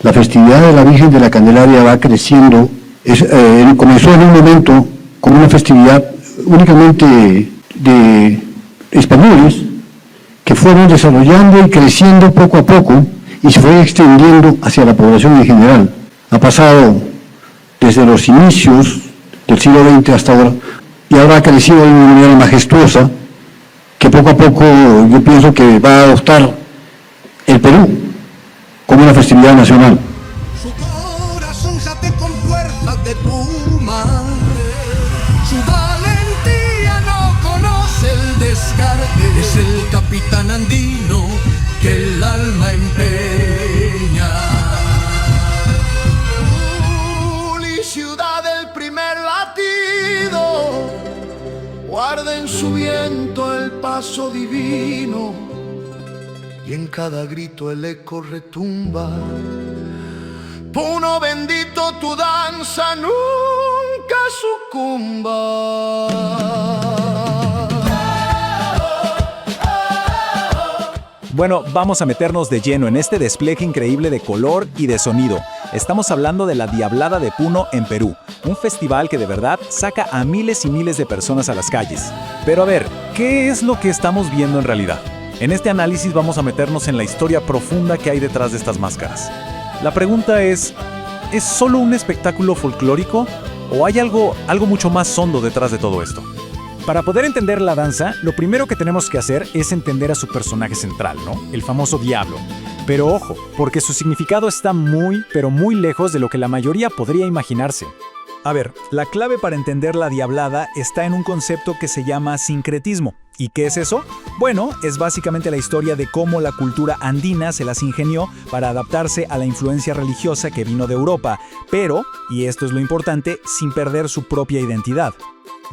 La festividad de la Virgen de la Candelaria va creciendo. Comenzó en un momento como una festividad únicamente de españoles que fueron desarrollando y creciendo poco a poco y se fue extendiendo hacia la población en general. Ha pasado desde los inicios del siglo XX hasta ahora y ahora ha crecido de una manera majestuosa que poco a poco yo pienso que va a adoptar el Perú como una festividad nacional. Su corazón late con fuerzas de puma, su valentía no conoce el descarte, es el capitán andino que el alma empeña. Y ciudad del primer latido, guarda en su viento el paso divino, y en cada grito el eco retumba. Puno bendito, tu danza nunca sucumba. Bueno, vamos a meternos de lleno en este despliegue increíble de color y de sonido. Estamos hablando de la Diablada de Puno en Perú, un festival que de verdad saca a miles y miles de personas a las calles. Pero a ver, ¿qué es lo que estamos viendo en realidad? En este análisis vamos a meternos en la historia profunda que hay detrás de estas máscaras. La pregunta ¿es solo un espectáculo folclórico o hay algo mucho más hondo detrás de todo esto? Para poder entender la danza, lo primero que tenemos que hacer es entender a su personaje central, ¿no? El famoso diablo. Pero ojo, porque su significado está muy, pero muy lejos de lo que la mayoría podría imaginarse. A ver, la clave para entender la Diablada está en un concepto que se llama sincretismo. ¿Y qué es eso? Bueno, es básicamente la historia de cómo la cultura andina se las ingenió para adaptarse a la influencia religiosa que vino de Europa, pero, y esto es lo importante, sin perder su propia identidad.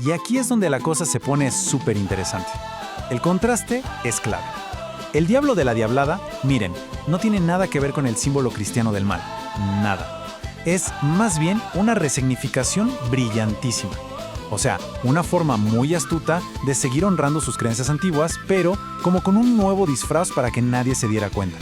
Y aquí es donde la cosa se pone súper interesante. El contraste es clave. El diablo de la Diablada, miren, no tiene nada que ver con el símbolo cristiano del mal. Nada. Es más bien una resignificación brillantísima. O sea, una forma muy astuta de seguir honrando sus creencias antiguas, pero como con un nuevo disfraz para que nadie se diera cuenta.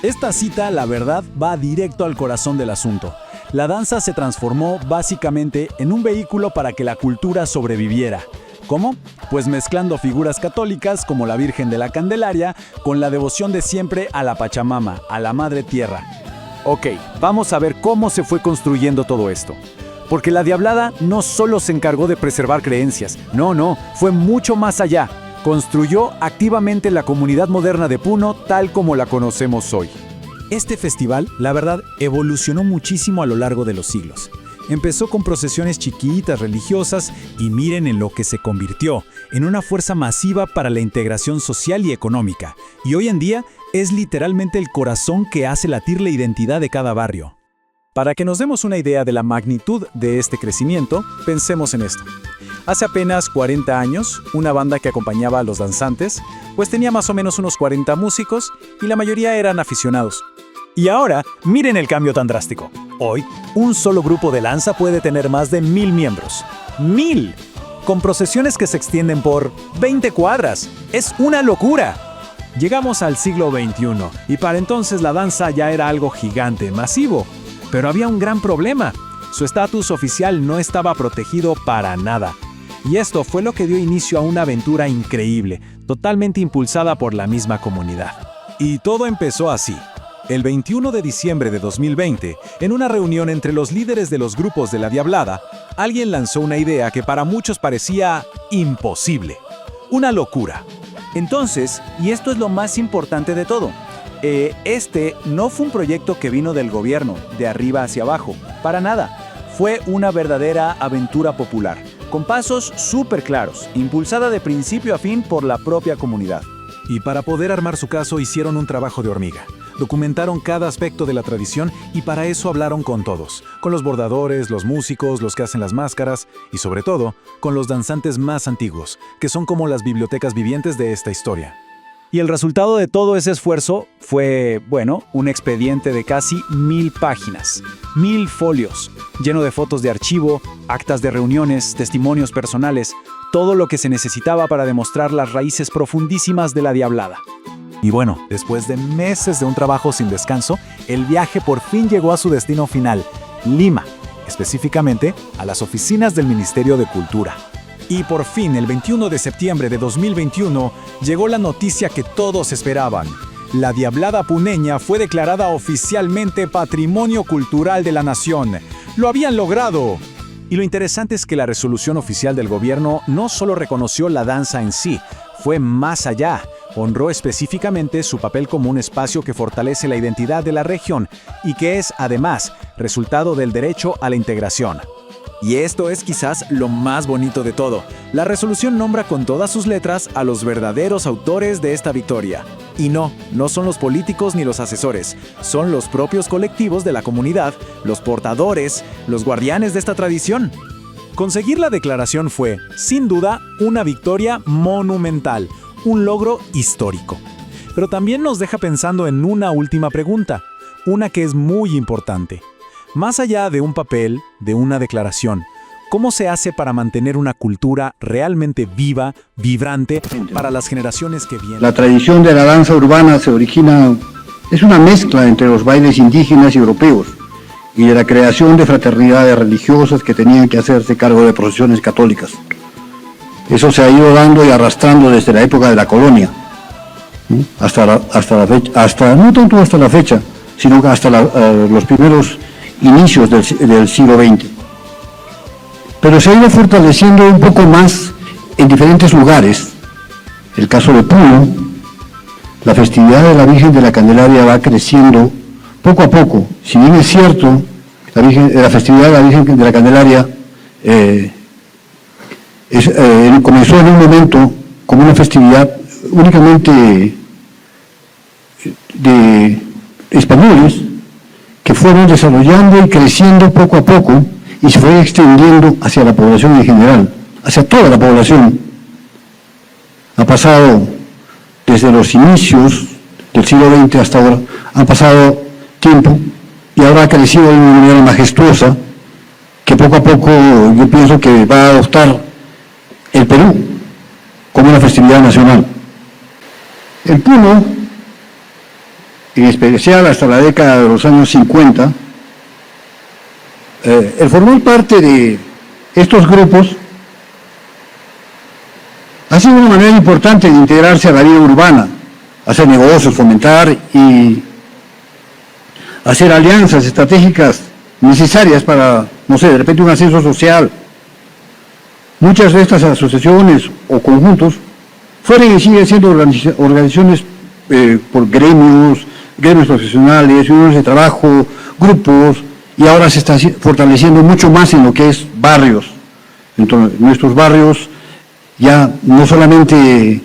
Esta cita, la verdad, va directo al corazón del asunto. La danza se transformó básicamente en un vehículo para que la cultura sobreviviera. ¿Cómo? Pues mezclando figuras católicas como la Virgen de la Candelaria con la devoción de siempre a la Pachamama, a la Madre Tierra. Ok, vamos a ver cómo se fue construyendo todo esto. Porque la Diablada no solo se encargó de preservar creencias, no, fue mucho más allá. Construyó activamente la comunidad moderna de Puno tal como la conocemos hoy. Este festival, la verdad, evolucionó muchísimo a lo largo de los siglos. Empezó con procesiones chiquitas religiosas y miren en lo que se convirtió, en una fuerza masiva para la integración social y económica. Y hoy en día es literalmente el corazón que hace latir la identidad de cada barrio. Para que nos demos una idea de la magnitud de este crecimiento, pensemos en esto. Hace apenas 40 años, una banda que acompañaba a los danzantes, pues tenía más o menos unos 40 músicos y la mayoría eran aficionados. Y ahora, miren el cambio tan drástico. Hoy, un solo grupo de danza puede tener más de 1000 miembros. ¡1000! Con procesiones que se extienden por 20 cuadras. ¡Es una locura! Llegamos al siglo XXI y para entonces la danza ya era algo gigante, masivo. Pero había un gran problema. Su estatus oficial no estaba protegido para nada. Y esto fue lo que dio inicio a una aventura increíble, totalmente impulsada por la misma comunidad. Y todo empezó así. El 21 de diciembre de 2020, en una reunión entre los líderes de los grupos de la Diablada, alguien lanzó una idea que para muchos parecía imposible. Una locura. Entonces, y esto es lo más importante de todo, este no fue un proyecto que vino del gobierno, de arriba hacia abajo, para nada. Fue una verdadera aventura popular, con pasos súper claros, impulsada de principio a fin por la propia comunidad. Y para poder armar su caso hicieron un trabajo de hormiga. Documentaron cada aspecto de la tradición y para eso hablaron con todos, con los bordadores, los músicos, los que hacen las máscaras y sobre todo, con los danzantes más antiguos, que son como las bibliotecas vivientes de esta historia. Y el resultado de todo ese esfuerzo fue, un expediente de casi 1000 páginas, 1000 folios, lleno de fotos de archivo, actas de reuniones, testimonios personales, todo lo que se necesitaba para demostrar las raíces profundísimas de la Diablada. Y bueno, después de meses de un trabajo sin descanso, el viaje por fin llegó a su destino final, Lima, específicamente a las oficinas del Ministerio de Cultura. Y por fin, el 21 de septiembre de 2021, llegó la noticia que todos esperaban. La Diablada Puneña fue declarada oficialmente Patrimonio Cultural de la Nación. ¡Lo habían logrado! Y lo interesante es que la resolución oficial del gobierno no solo reconoció la danza en sí, fue más allá. Honró específicamente su papel como un espacio que fortalece la identidad de la región y que es, además, resultado del derecho a la integración. Y esto es quizás lo más bonito de todo. La resolución nombra con todas sus letras a los verdaderos autores de esta victoria. Y no son los políticos ni los asesores, son los propios colectivos de la comunidad, los portadores, los guardianes de esta tradición. Conseguir la declaración fue, sin duda, una victoria monumental, un logro histórico. Pero también nos deja pensando en una última pregunta, una que es muy importante. Más allá de un papel, de una declaración, ¿cómo se hace para mantener una cultura realmente viva, vibrante, para las generaciones que vienen? La tradición de la danza urbana se origina, es una mezcla entre los bailes indígenas y europeos y de la creación de fraternidades religiosas que tenían que hacerse cargo de procesiones católicas. Eso se ha ido dando y arrastrando desde la época de la colonia, ¿no? hasta la fecha, no tanto hasta la fecha, sino que hasta los primeros inicios del siglo XX. Pero se ha ido fortaleciendo un poco más en diferentes lugares. El caso de Puno, la festividad de la Virgen de la Candelaria va creciendo poco a poco. Si bien es cierto, la festividad de la Virgen de la Candelaria comenzó en un momento como una festividad únicamente de españoles, que fueron desarrollando y creciendo poco a poco y se fue extendiendo hacia la población en general, hacia toda la población. Ha pasado desde los inicios del siglo XX hasta ahora, ha pasado tiempo y ahora ha crecido de una manera majestuosa que poco a poco yo pienso que va a adoptar el Perú como una festividad nacional. El Puno, en especial hasta la década de los años 50, el formar parte de estos grupos ha sido una manera importante de integrarse a la vida urbana, hacer negocios, fomentar y hacer alianzas estratégicas necesarias para, no sé, de repente un ascenso social. Muchas de estas asociaciones o conjuntos fueron y siguen siendo organizaciones por gremios profesionales, uniones de trabajo, grupos, y ahora se está fortaleciendo mucho más en lo que es barrios. Entonces, nuestros barrios ya no solamente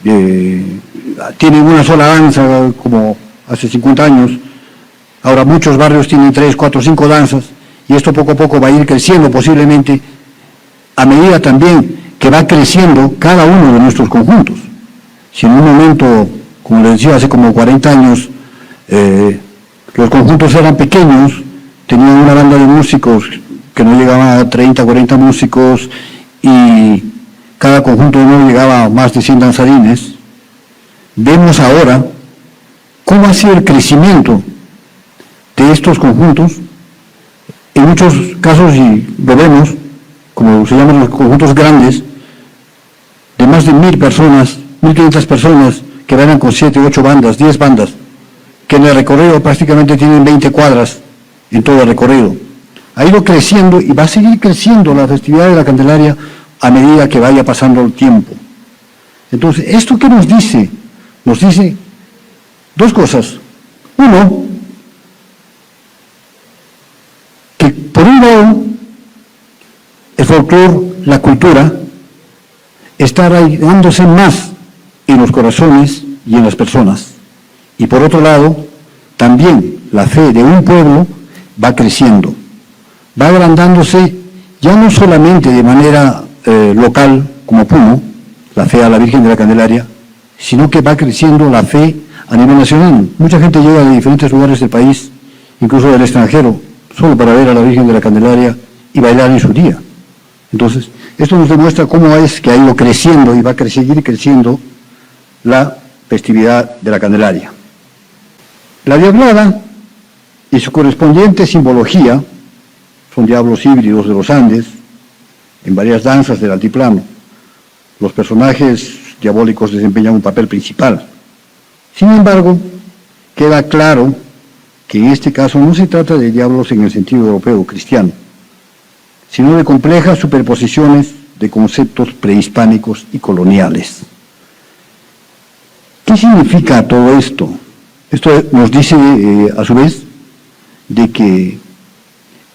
tienen una sola danza como hace 50 años, ahora muchos barrios tienen 3, 4, 5 danzas, y esto poco a poco va a ir creciendo posiblemente a medida también que va creciendo cada uno de nuestros conjuntos. Si en un momento, como les decía, hace como 40 años, los conjuntos eran pequeños, tenían una banda de músicos que no llegaba a 30, 40 músicos y cada conjunto no llegaba a más de 100 danzarines, vemos ahora cómo ha sido el crecimiento de estos conjuntos. En muchos casos, y lo vemos, como se llaman los conjuntos grandes, de más de 1.000 personas, 1.500 personas, que bailan con 7, 8 bandas, 10 bandas, que en el recorrido prácticamente tienen 20 cuadras en todo el recorrido. Ha ido creciendo y va a seguir creciendo la festividad de la Candelaria a medida que vaya pasando el tiempo. Entonces, ¿esto qué nos dice? Nos dice dos cosas. Uno, que por un lado, el folclore, la cultura, está arraigándose más en los corazones y en las personas. Y por otro lado, también la fe de un pueblo va creciendo, va agrandándose ya no solamente de manera local, como Puno, la fe a la Virgen de la Candelaria, sino que va creciendo la fe a nivel nacional. Mucha gente llega de diferentes lugares del país, incluso del extranjero, solo para ver a la Virgen de la Candelaria y bailar en su día. Entonces, esto nos demuestra cómo es que ha ido creciendo y va a seguir creciendo la festividad de la Candelaria. La diablada y su correspondiente simbología son diablos híbridos de los Andes en varias danzas del altiplano. Los personajes diabólicos desempeñan un papel principal. Sin embargo, queda claro que en este caso no se trata de diablos en el sentido europeo cristiano, sino de complejas superposiciones de conceptos prehispánicos y coloniales. ¿Qué significa todo esto? Esto nos dice, a su vez, de que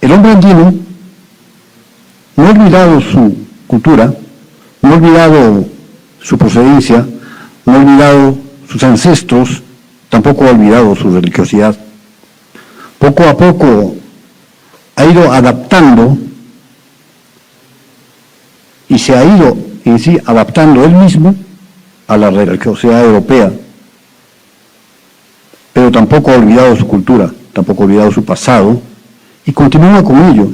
el hombre andino no ha olvidado su cultura, no ha olvidado su procedencia, no ha olvidado sus ancestros, tampoco ha olvidado su religiosidad. Poco a poco ha ido adaptando y se ha ido en sí adaptando él mismo a la religiosidad europea, pero tampoco ha olvidado su cultura, tampoco ha olvidado su pasado y continúa con ello.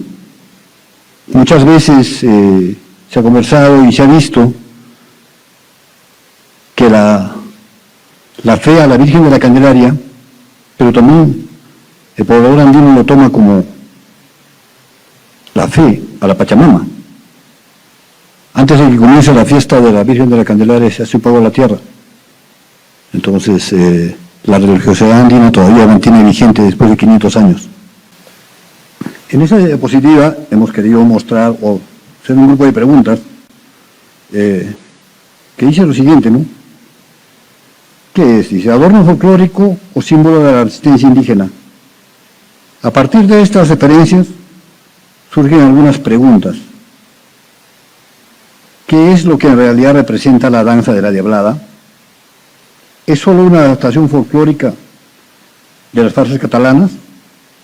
Muchas veces se ha conversado y se ha visto que la fe a la Virgen de la Candelaria, pero también el poblador andino lo toma como la fe a la Pachamama. Antes de que comience la fiesta de la Virgen de la Candelaria se hace un pago a la tierra. Entonces, la religiosidad andina todavía mantiene vigente después de 500 años. En esa diapositiva hemos querido mostrar, o hacer un grupo de preguntas, que dice lo siguiente, ¿no? ¿Qué es? Dice, adorno folclórico o símbolo de la resistencia indígena. A partir de estas referencias surgen algunas preguntas. ¿Qué es lo que en realidad representa la danza de la diablada? ¿Es solo una adaptación folclórica de las farsas catalanas?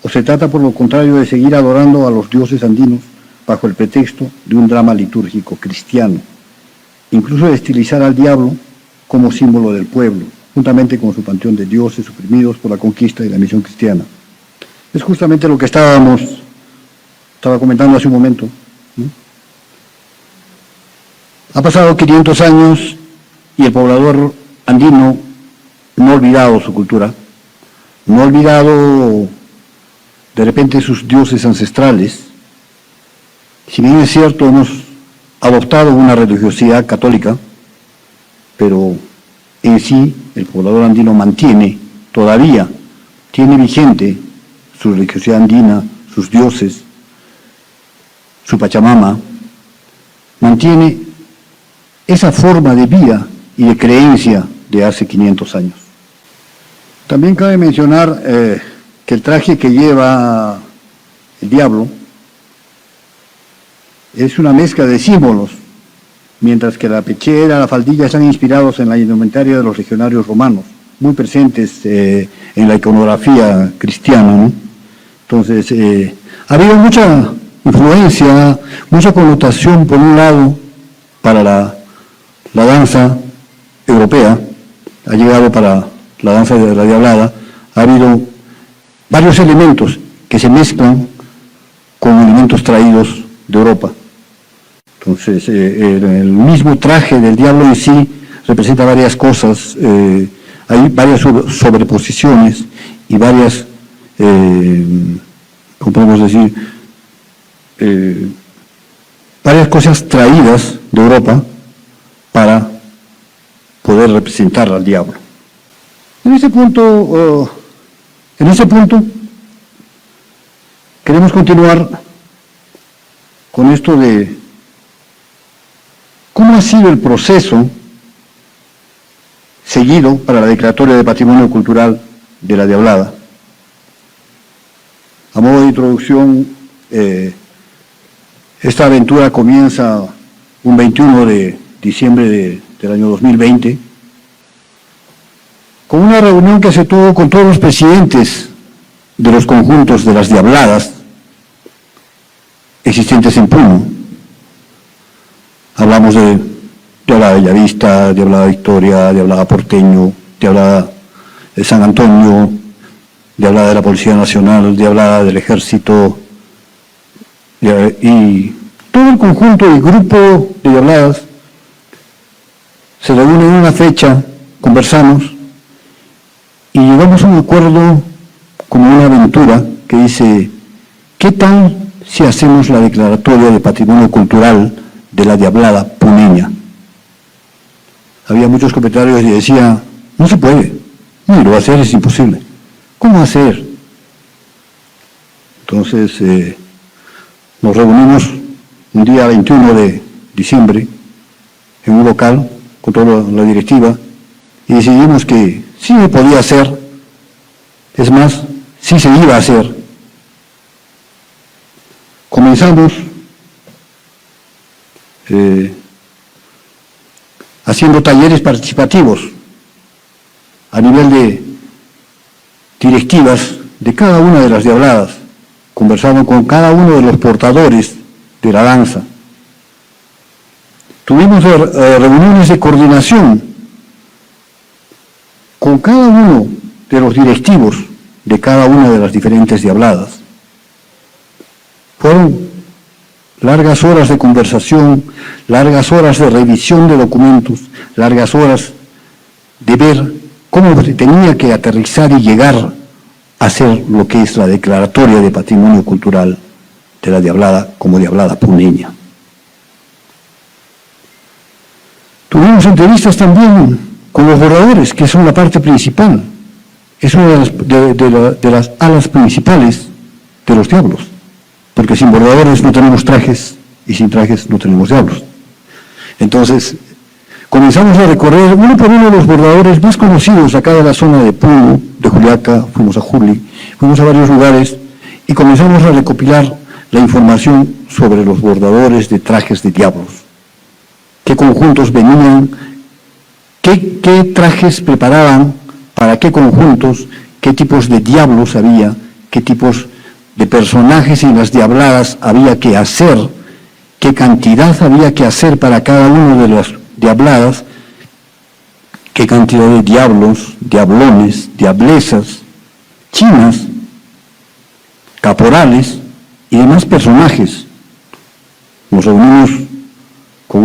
¿O se trata por lo contrario de seguir adorando a los dioses andinos bajo el pretexto de un drama litúrgico cristiano? Incluso de estilizar al diablo como símbolo del pueblo, juntamente con su panteón de dioses suprimidos por la conquista y la misión cristiana. Es justamente lo que estaba comentando hace un momento, ¿no? Ha pasado 500 años y el poblador andino no ha olvidado su cultura, no ha olvidado de repente sus dioses ancestrales. Si bien es cierto, hemos adoptado una religiosidad católica, pero en sí el poblador andino todavía tiene vigente su religiosidad andina, sus dioses, su Pachamama, mantiene esa forma de vida y de creencia de hace 500 años. También cabe mencionar que el traje que lleva el diablo es una mezcla de símbolos, mientras que la pechera, la faldilla están inspirados en la indumentaria de los legionarios romanos, muy presentes en la iconografía cristiana, ¿no? Entonces, ha habido mucha influencia, mucha connotación, por un lado, para la danza europea, ha llegado para la danza de la diablada, ha habido varios elementos que se mezclan con elementos traídos de Europa. Entonces, el mismo traje del diablo en sí representa varias cosas, hay varias sobreposiciones y varias, ¿cómo podemos decir? Varias cosas traídas de Europa para poder representar al diablo. En ese punto queremos continuar con esto de cómo ha sido el proceso seguido para la declaratoria de Patrimonio Cultural de la Diablada. A modo de introducción, esta aventura comienza un 21 de diciembre del año 2020, con una reunión que se tuvo con todos los presidentes de los conjuntos de las diabladas existentes en Puno. Hablamos de Diablada Bellavista, Diablada Victoria, Diablada Porteño, Diablada de San Antonio, Diablada de la Policía Nacional, Diablada del Ejército, y todo el conjunto y grupo de diabladas se reúne en una fecha conversamos y llegamos a un acuerdo como una aventura que dice, ¿qué tal si hacemos la declaratoria de patrimonio cultural de la Diablada puneña? Había muchos comentarios y decía, no se puede, no, lo va a hacer, es imposible. ¿Cómo hacer? Entonces nos reunimos un día 21 de diciembre en un local con toda la directiva y decidimos que sí se podía hacer, es más, sí se iba a hacer. Comenzamos haciendo talleres participativos a nivel de directivas de cada una de las diabladas, conversando con cada uno de los portadores de la danza. Tuvimos reuniones de coordinación con cada uno de los directivos de cada una de las diferentes diabladas. Fueron largas horas de conversación, largas horas de revisión de documentos, largas horas de ver cómo tenía que aterrizar y llegar a hacer lo que es la declaratoria de patrimonio cultural de la Diablada como Diablada puneña. Tuvimos entrevistas también con los bordadores, que son la parte principal, es una de las alas principales de los diablos, porque sin bordadores no tenemos trajes y sin trajes no tenemos diablos. Entonces, comenzamos a recorrer uno por uno los bordadores más conocidos acá de la zona de Puno, de Juliaca, fuimos a Juli, fuimos a varios lugares y comenzamos a recopilar la información sobre los bordadores de trajes de diablos. ¿Qué conjuntos venían? ¿Qué trajes preparaban? ¿Para qué conjuntos? ¿Qué tipos de diablos había? ¿Qué tipos de personajes en las diabladas había que hacer? ¿Qué cantidad había que hacer para cada uno de las diabladas? ¿Qué cantidad de diablos, diablones, diablesas, chinas, caporales y demás personajes? Nos reunimos con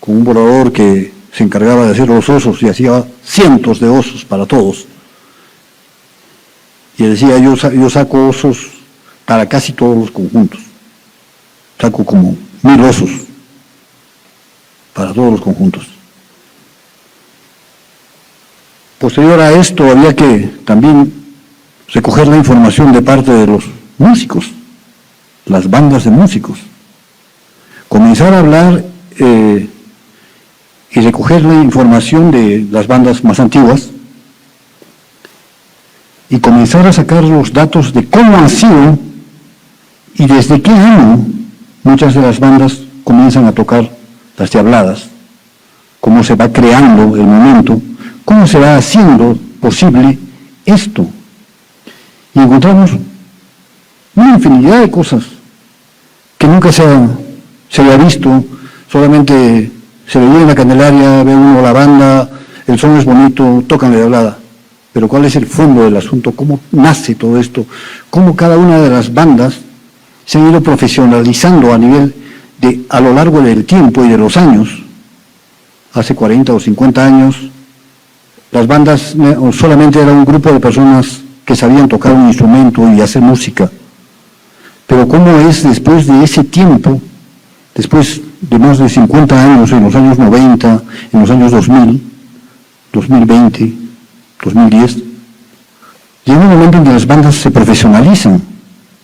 un bordador que se encargaba de hacer los osos y hacía cientos de osos para todos. Y decía, yo saco osos para casi todos los conjuntos. Saco como 1000 osos para todos los conjuntos. Posterior a esto había que también recoger la información de parte de los músicos, las bandas de músicos. Comenzar a hablar y recoger la información de las bandas más antiguas y comenzar a sacar los datos de cómo han sido y desde qué año muchas de las bandas comienzan a tocar las diabladas, cómo se va creando el momento, cómo se va haciendo posible esto. Y encontramos una infinidad de cosas que nunca se había visto, solamente se veía en la Candelaria, ve uno la banda, el son es bonito, tocan la diablada. Pero ¿cuál es el fondo del asunto? ¿Cómo nace todo esto? ¿Cómo cada una de las bandas se han ido profesionalizando a lo largo del tiempo y de los años? Hace 40 o 50 años, las bandas solamente era un grupo de personas que sabían tocar un instrumento y hacer música. Pero ¿cómo es después de ese tiempo, después de más de 50 años, en los años 90, en los años 2000, 2020, 2010, llega un momento en que las bandas se profesionalizan?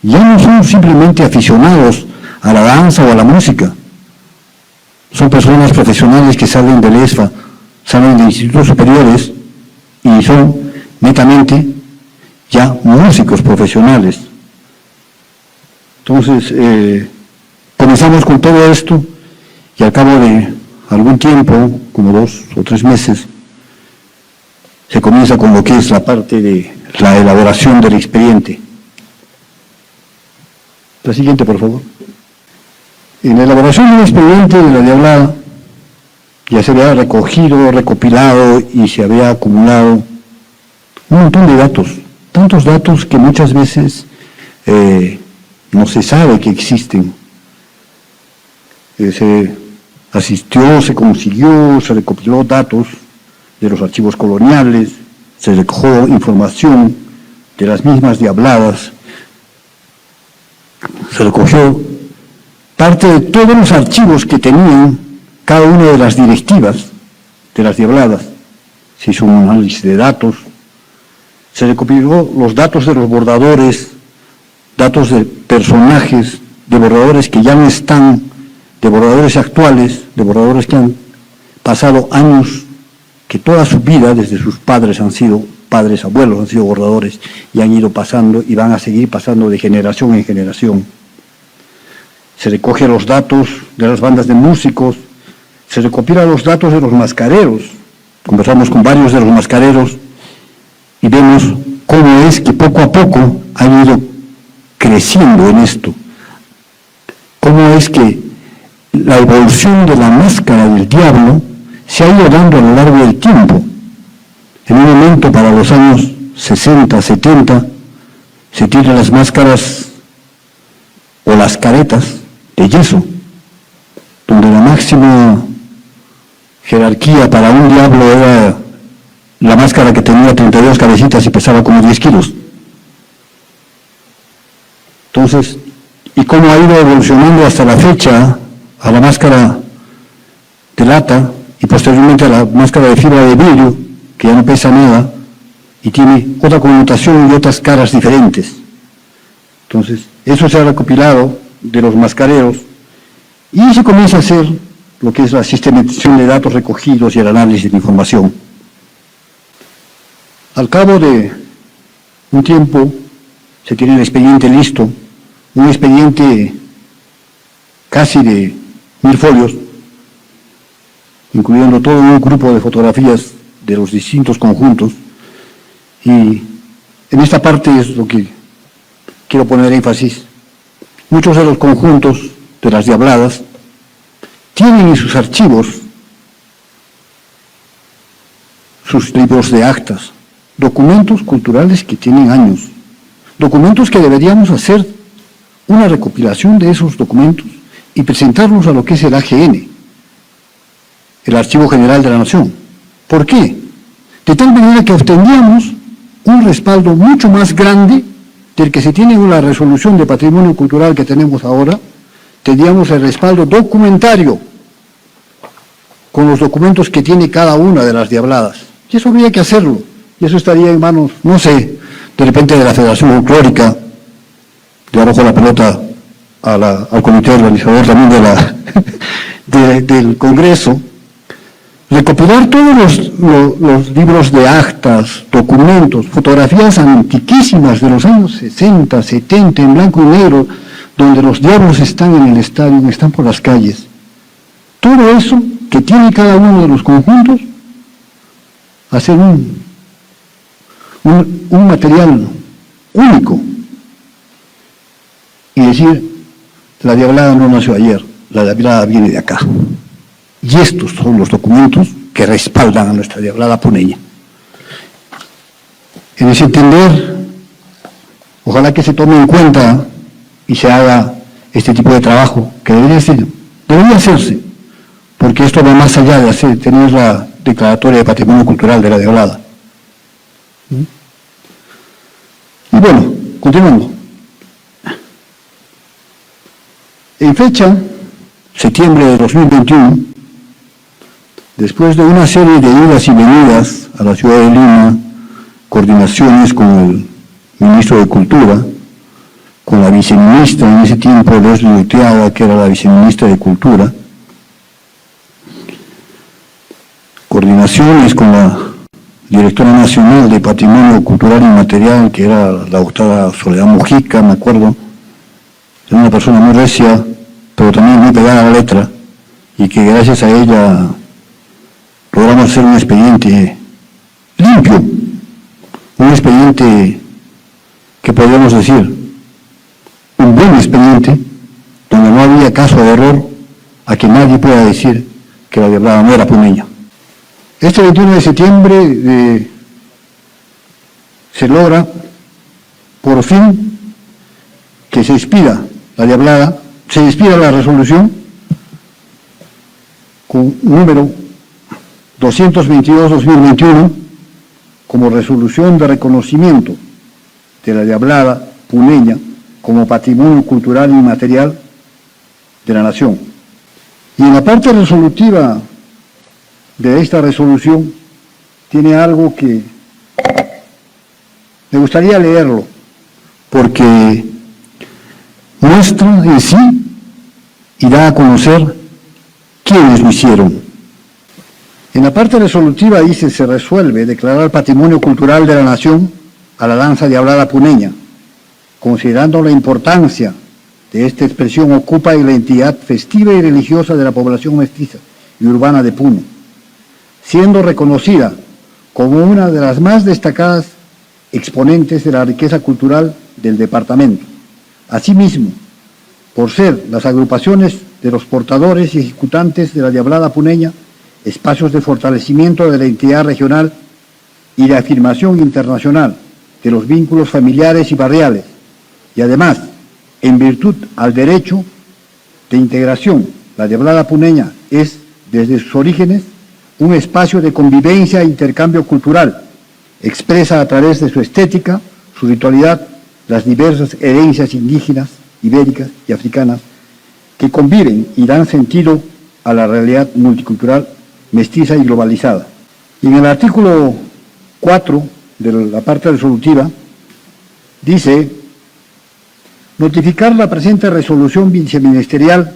Ya no son simplemente aficionados a la danza o a la música. Son personas profesionales que salen del ESFA, salen de institutos superiores y son netamente ya músicos profesionales. Entonces, comenzamos con todo esto y al cabo de algún tiempo, como 2 o 3 meses, se comienza con lo que es la parte de la elaboración del expediente. La siguiente, por favor. En la elaboración del expediente de la diablada ya se había recogido, recopilado y se había acumulado un montón de datos, tantos datos que muchas veces no se sabe que existen. Se asistió, se consiguió, se recopiló datos de los archivos coloniales, se recogió información de las mismas diabladas, se recogió parte de todos los archivos que tenían cada una de las directivas de las diabladas. Se hizo un análisis de datos, se recopiló los datos de los bordadores, datos de personajes, de bordadores que ya no están, de bordadores actuales, de bordadores que han pasado años, que toda su vida, desde sus padres han sido padres, abuelos, han sido bordadores y han ido pasando y van a seguir pasando de generación en generación. Se recoge los datos de las bandas de músicos, se recopilan los datos de los mascareros. Conversamos con varios de los mascareros y vemos cómo es que poco a poco han ido creciendo en esto. Cómo es que la evolución de la máscara del diablo se ha ido dando a lo largo del tiempo. En un momento, para los años 60, 70, se tiran las máscaras o las caretas de yeso, donde la máxima jerarquía para un diablo era la máscara que tenía 32 cabecitas y pesaba como 10 kilos. Entonces, y cómo ha ido evolucionando hasta la fecha a la máscara de lata y posteriormente a la máscara de fibra de vidrio, que ya no pesa nada y tiene otra connotación y otras caras diferentes. Entonces, eso se ha recopilado de los mascareros y se comienza a hacer lo que es la sistematización de datos recogidos y el análisis de información. Al cabo de un tiempo se tiene el expediente listo, un expediente casi de 1000 folios, incluyendo todo un grupo de fotografías de los distintos conjuntos, y en esta parte es lo que quiero poner énfasis. Muchos de los conjuntos de las diabladas tienen en sus archivos sus libros de actas, documentos culturales que tienen años, documentos que deberíamos hacer una recopilación de esos documentos y presentarlos a lo que es el AGN, el Archivo General de la Nación. ¿Por qué? De tal manera que obtendríamos un respaldo mucho más grande del que se tiene en la resolución de patrimonio cultural que tenemos ahora. Tendríamos el respaldo documentario con los documentos que tiene cada una de las diabladas. Y eso habría que hacerlo. Y eso estaría en manos, no sé, de repente de la Federación Folclórica, le arrojo la pelota al comité organizador también del Congreso, recopilar todos los libros de actas, documentos, fotografías antiquísimas de los años 60, 70, en blanco y negro, donde los diablos están en el estadio, están por las calles. Todo eso que tiene cada uno de los conjuntos, hacer un material único y decir, la diablada no nació ayer, la diablada viene de acá. Y estos son los documentos que respaldan a nuestra diablada puneña. En ese entender, ojalá que se tome en cuenta y se haga este tipo de trabajo, que debería hacerse, porque esto va más allá de tener la declaratoria de patrimonio cultural de la diablada. Y bueno, continuando. En fecha, septiembre de 2021, después de una serie de idas y venidas a la ciudad de Lima, coordinaciones con el ministro de Cultura, con la viceministra en ese tiempo, Leslie Uteaga, que era la viceministra de Cultura, coordinaciones con la directora nacional de Patrimonio Cultural Inmaterial, que era la doctora Soledad Mujica, me acuerdo, era una persona muy recia, pero también muy pegada a la letra, y que gracias a ella logramos hacer un expediente limpio, un expediente que podríamos decir, un buen expediente, donde no había caso de error a que nadie pueda decir que la diablada no era puneña. Este 21 de septiembre se logra, por fin, que se expida la diablada, se expida la resolución con un número 222-2021 como resolución de reconocimiento de la Diablada puneña como patrimonio cultural inmaterial de la nación. Y en la parte resolutiva de esta resolución tiene algo que me gustaría leerlo, porque muestra en sí y da a conocer quiénes lo hicieron. En la parte resolutiva dice: se resuelve declarar patrimonio cultural de la nación a la danza diablada puneña, considerando la importancia de esta expresión ocupa en la entidad festiva y religiosa de la población mestiza y urbana de Puno, siendo reconocida como una de las más destacadas exponentes de la riqueza cultural del departamento. Asimismo, por ser las agrupaciones de los portadores y ejecutantes de la Diablada puneña espacios de fortalecimiento de la entidad regional y de afirmación internacional de los vínculos familiares y barriales, y además, en virtud al derecho de integración, la Diablada puneña es, desde sus orígenes, un espacio de convivencia e intercambio cultural, expresa a través de su estética, su ritualidad, las diversas herencias indígenas, ibéricas y africanas que conviven y dan sentido a la realidad multicultural, mestiza y globalizada. Y en el artículo 4 de la parte resolutiva dice: notificar la presente resolución viceministerial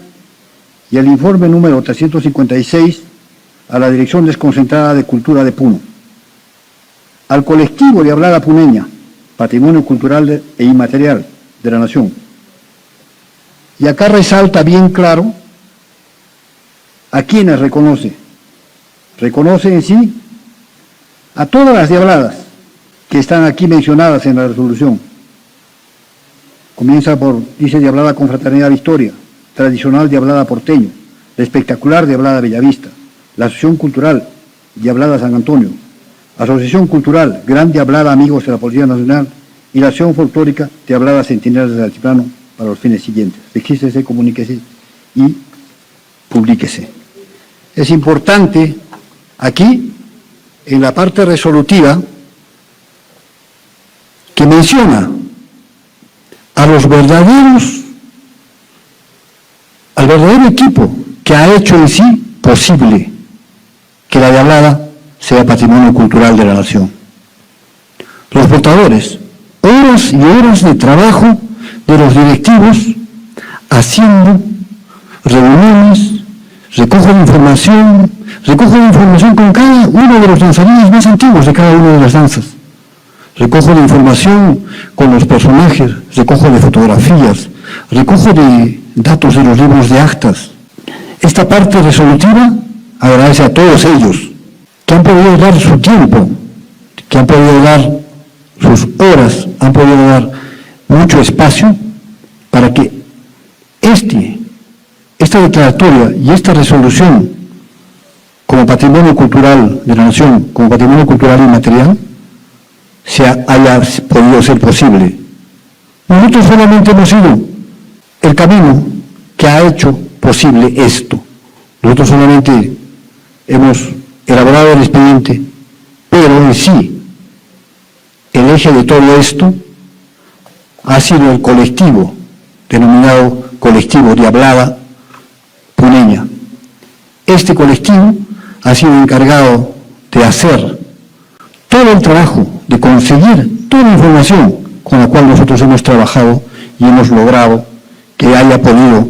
y el informe número 356 a la Dirección Desconcentrada de Cultura de Puno, al colectivo Diablada puneña, patrimonio cultural e inmaterial de la nación. Y acá resalta bien claro a quienes reconoce. Reconoce en sí a todas las diabladas que están aquí mencionadas en la resolución. Comienza por, dice, Diablada Confraternidad Victoria, tradicional Diablada Porteño, la espectacular Diablada Bellavista, la Asociación Cultural Diablada San Antonio, Asociación Cultural Gran Diablada Amigos de la Policía Nacional y la Asociación Folclórica Diablada Centinelas del Altiplano para los fines siguientes. Regístrese, comuníquese y publíquese. Es importante aquí, en la parte resolutiva, que menciona al verdadero equipo que ha hecho en sí posible que la Diablada sea patrimonio cultural de la nación. Los portadores, horas y horas de trabajo de los directivos, haciendo reuniones, recojo de información con cada uno de los danzarines más antiguos de cada una de las danzas. Recojo de información con los personajes, recojo de fotografías, recojo de datos de los libros de actas. Esta parte resolutiva agradece a todos ellos que han podido dar su tiempo, que han podido dar sus horas, han podido dar mucho espacio para que esta declaratoria y esta resolución como patrimonio cultural de la nación, como patrimonio cultural inmaterial, haya podido ser posible. Nosotros solamente hemos sido el camino que ha hecho posible esto. Nosotros solamente hemos elaborado el expediente, pero en sí, el eje de todo esto ha sido el colectivo, denominado colectivo Diablada puneña. Este colectivo ha sido encargado de hacer todo el trabajo, de conseguir toda la información con la cual nosotros hemos trabajado y hemos logrado que haya podido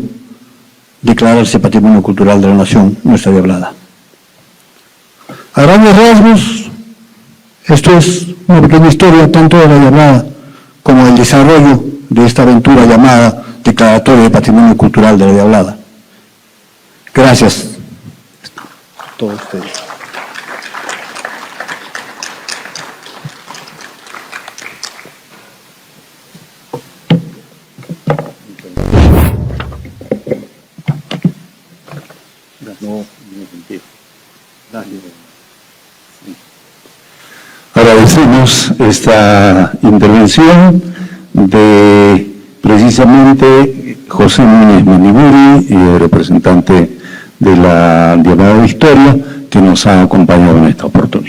declararse patrimonio cultural de la nación nuestra Diablada. A grandes rasgos, esto es una pequeña historia tanto de la Diablada como del desarrollo de esta aventura llamada Declaratoria de Patrimonio Cultural de la Diablada. Gracias a todos ustedes. Agradecemos esta intervención de precisamente José Núñez Meniburi, representante de la Diablada Victoria, que nos ha acompañado en esta oportunidad.